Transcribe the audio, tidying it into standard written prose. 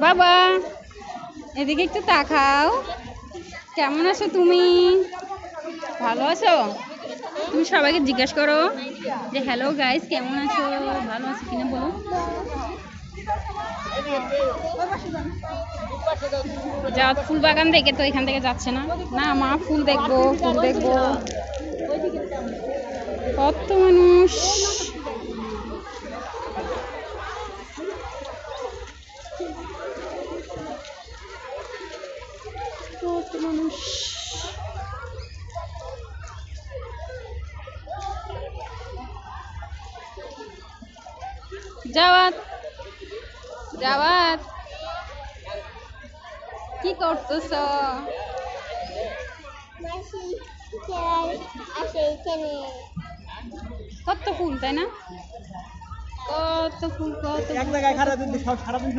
বাবা এদিকে একটু তাকাও। কেমন আছো তুমি? ভালো আছো? তুমি সবাইকে জিজ্ঞেস করো যে হ্যালো গাইস কেমন আছো, ভালো আছো কিনা বলো। যা ফুল বাগান দেখে তো এখান থেকে যাচ্ছে না। না মা ফুল দেখবো, ফুল দেখবো। কত মানুষ। কত মানুষ। জাওয়াত জাওয়াত কি করতেছ? কত ফুল তাই না? কত ফুল, কত এক জায়গায় খারাপ সারাদিন